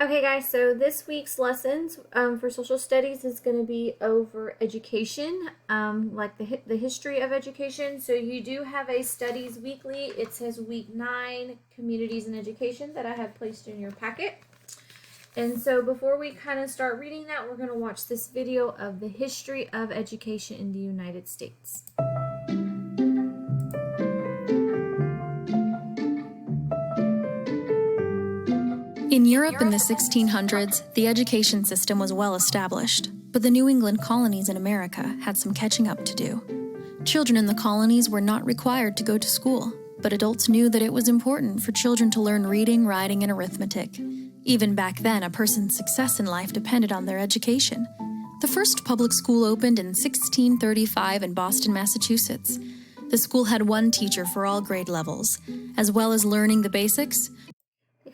Okay, guys, so this week's lessons for social studies is going to be over education, like the history of education. So you do have a studies weekly. It says week 9, communities and education, that I have placed in your packet. And so before we kind of start reading that, we're going to watch this video of the history of education in the United States. In Europe in the 1600s, the education system was well established, but the New England colonies in America had some catching up to do. Children in the colonies were not required to go to school, but adults knew that it was important for children to learn reading, writing, and arithmetic. Even back then, a person's success in life depended on their education. The first public school opened in 1635 in Boston, Massachusetts. The school had one teacher for all grade levels. As well as learning the basics,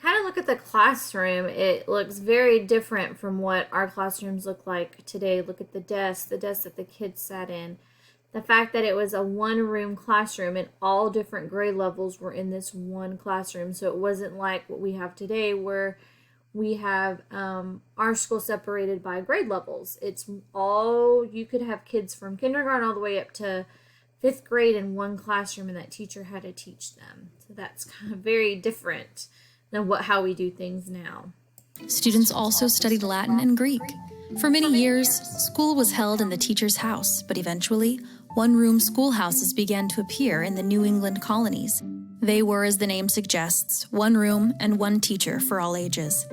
Kind of look at the classroom, it looks very different from what our classrooms look like today. Look at the desk that the kids sat in. The fact that it was a one-room classroom and all different grade levels were in this one classroom. So it wasn't like what we have today where we have our school separated by grade levels. It's all, you could have kids from kindergarten all the way up to 5th grade in one classroom, and that teacher had to teach them. So that's kind of very different than how we do things now. Students also studied Latin and Greek. For many years, school was held in the teacher's house, but eventually, one-room schoolhouses began to appear in the New England colonies. They were, as the name suggests, one room and one teacher for all ages.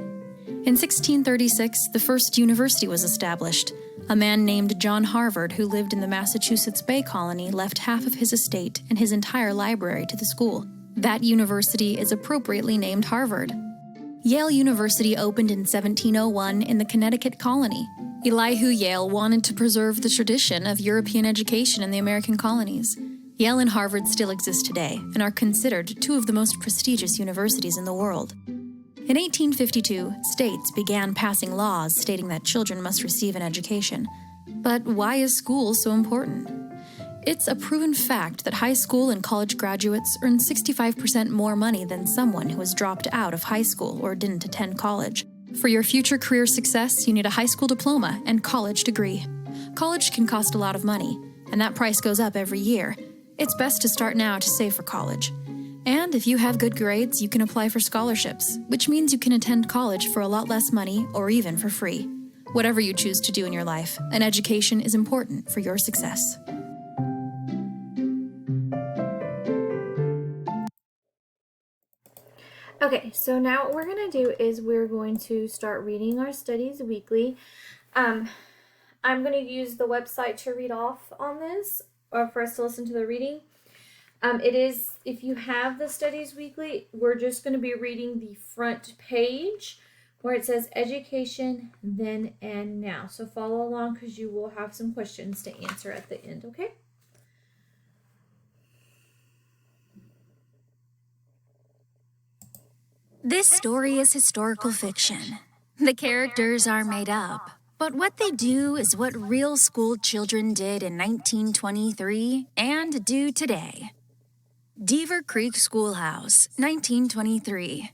In 1636, the first university was established. A man named John Harvard, who lived in the Massachusetts Bay Colony, left half of his estate and his entire library to the school. That university is appropriately named Harvard. Yale University opened in 1701 in the Connecticut colony. Elihu Yale wanted to preserve the tradition of European education in the American colonies. Yale and Harvard still exist today and are considered two of the most prestigious universities in the world. In 1852, states began passing laws stating that children must receive an education. But why is school so important? It's a proven fact that high school and college graduates earn 65% more money than someone who has dropped out of high school or didn't attend college. For your future career success, you need a high school diploma and college degree. College can cost a lot of money, and that price goes up every year. It's best to start now to save for college. And if you have good grades, you can apply for scholarships, which means you can attend college for a lot less money or even for free. Whatever you choose to do in your life, an education is important for your success. Okay, so now what we're going to do is we're going to start reading our studies weekly. I'm going to use the website to read off on this, or for us to listen to the reading. It is, if you have the studies weekly, we're just going to be reading the front page where it says education, then, and now. So follow along because you will have some questions to answer at the end, okay? This story is historical fiction. The characters are made up, but what they do is what real school children did in 1923 and do today. Deaver Creek Schoolhouse, 1923.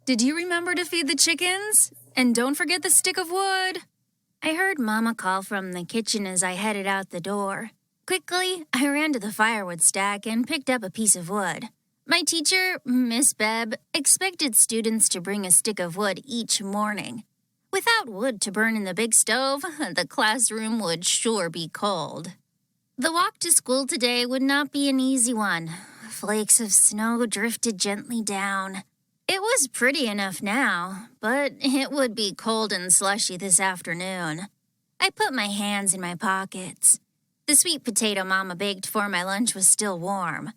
Did you remember to feed the chickens? And don't forget the stick of wood. I heard Mama call from the kitchen as I headed out the door. Quickly, I ran to the firewood stack and picked up a piece of wood. My teacher, Miss Bebb, expected students to bring a stick of wood each morning. Without wood to burn in the big stove, the classroom would sure be cold. The walk to school today would not be an easy one. Flakes of snow drifted gently down. It was pretty enough now, but it would be cold and slushy this afternoon. I put my hands in my pockets. The sweet potato Mama baked for my lunch was still warm.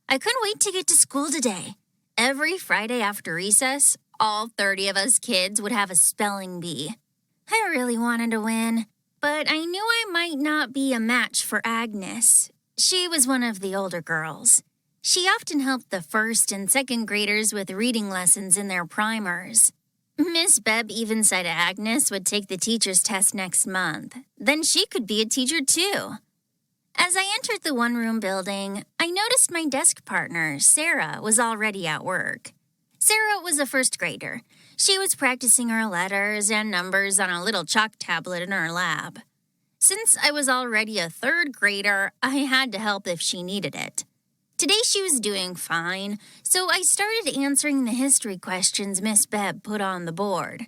I couldn't wait to get to school today. Every Friday after recess, all 30 of us kids would have a spelling bee. I really wanted to win, but I knew I might not be a match for Agnes. She was one of the older girls. She often helped the first and second graders with reading lessons in their primers. Miss Bebb even said Agnes would take the teacher's test next month. Then she could be a teacher too. As I entered the one-room building, I noticed my desk partner, Sarah, was already at work. Sarah was a first grader. She was practicing her letters and numbers on a little chalk tablet in her lab. Since I was already a third grader, I had to help if she needed it. Today she was doing fine, so I started answering the history questions Miss Bebb put on the board.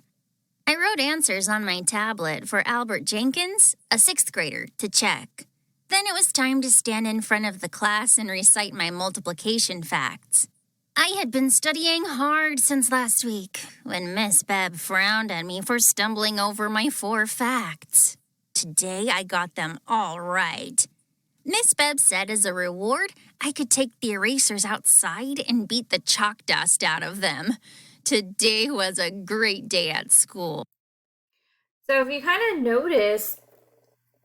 I wrote answers on my tablet for Albert Jenkins, a sixth grader, to check. Then it was time to stand in front of the class and recite my multiplication facts. I had been studying hard since last week when Miss Bebb frowned at me for stumbling over my 4 facts. Today I got them all right. Miss Bebb said as a reward, I could take the erasers outside and beat the chalk dust out of them. Today was a great day at school. So if you kind of notice,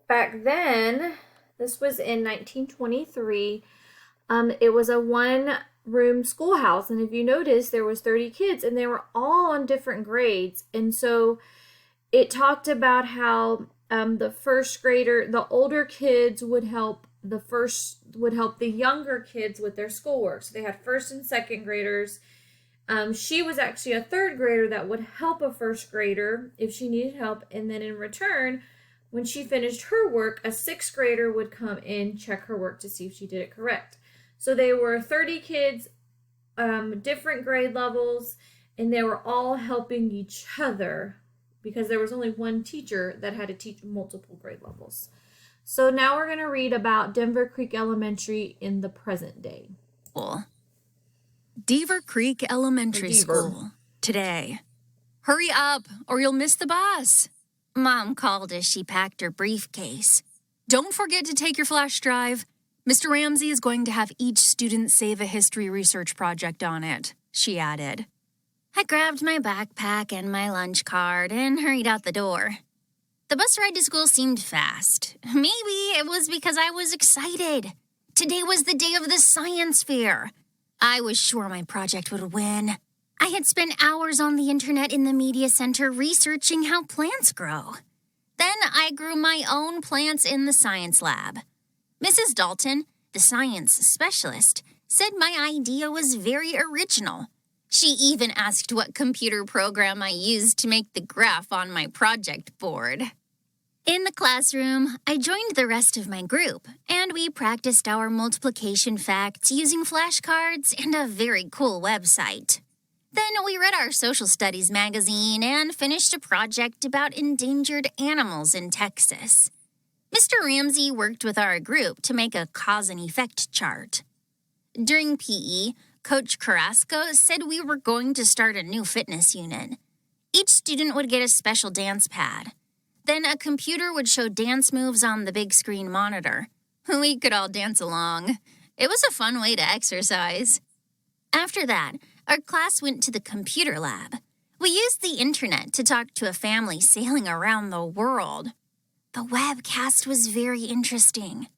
back then, this was in 1923, it was a one-room schoolhouse. And if you notice, there was 30 kids, and they were all on different grades. And so it talked about how the first grader, the older kids would help the younger kids with their schoolwork. So they had first and second graders. She was actually a third grader that would help a first grader if she needed help. And then in return, when she finished her work, a sixth grader would come in, check her work to see if she did it correct. So they were 30 kids, different grade levels, and they were all helping each other because there was only one teacher that had to teach multiple grade levels. So now we're going to read about Denver Creek Elementary in the present day. Deaver Creek Elementary School. Today. Hurry up, or you'll miss the bus. Mom called as she packed her briefcase. Don't forget to take your flash drive. Mr. Ramsey is going to have each student save a history research project on it, she added. I grabbed my backpack and my lunch card and hurried out the door. The bus ride to school seemed fast. Maybe it was because I was excited. Today was the day of the science fair. I was sure my project would win. I had spent hours on the internet in the media center researching how plants grow. Then I grew my own plants in the science lab. Mrs. Dalton, the science specialist, said my idea was very original. She even asked what computer program I used to make the graph on my project board. In the classroom, I joined the rest of my group, and we practiced our multiplication facts using flashcards and a very cool website. Then we read our social studies magazine and finished a project about endangered animals in Texas. Mr. Ramsey worked with our group to make a cause and effect chart. During PE, Coach Carrasco said we were going to start a new fitness unit. Each student would get a special dance pad. Then a computer would show dance moves on the big screen monitor. We could all dance along. It was a fun way to exercise. After that, our class went to the computer lab. We used the internet to talk to a family sailing around the world. The webcast was very interesting.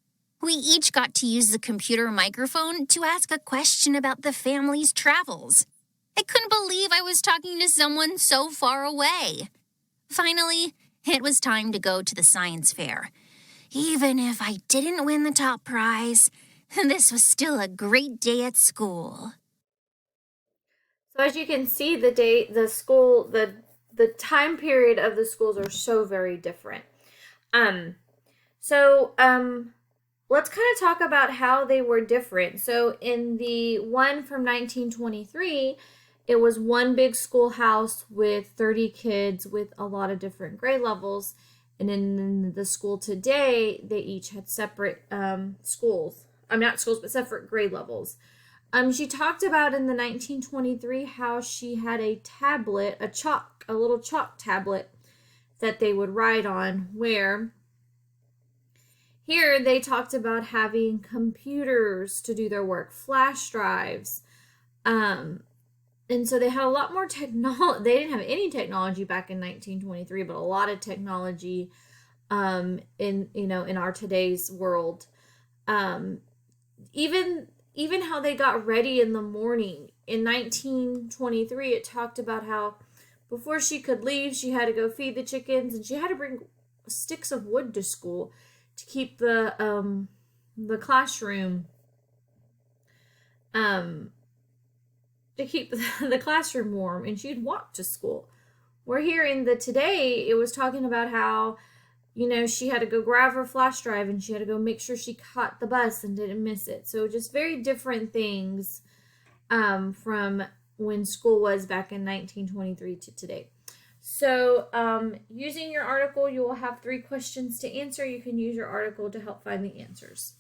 We each got to use the computer microphone to ask a question about the family's travels. I couldn't believe I was talking to someone so far away. Finally, it was time to go to the science fair. Even if I didn't win the top prize, this was still a great day at school. So as you can see, the time period of the schools are so very different. Let's kind of talk about how they were different. So in the one from 1923, it was one big schoolhouse with 30 kids with a lot of different grade levels. And in the school today, they each had separate schools. Not schools, but separate grade levels. She talked about in the 1923 how she had a tablet, a little chalk tablet that they would write on, where here they talked about having computers to do their work, flash drives. And so they had a lot more technology. They didn't have any technology back in 1923, but a lot of technology in our today's world. Even how they got ready in the morning. In 1923, it talked about how before she could leave, she had to go feed the chickens, and she had to bring sticks of wood to school to keep the classroom to keep the classroom warm, and she'd walk to school. We're here in the today, it was talking about how, she had to go grab her flash drive and she had to go make sure she caught the bus and didn't miss it. So just very different things from when school was back in 1923 to today. So using your article, you will have 3 questions to answer. You can use your article to help find the answers.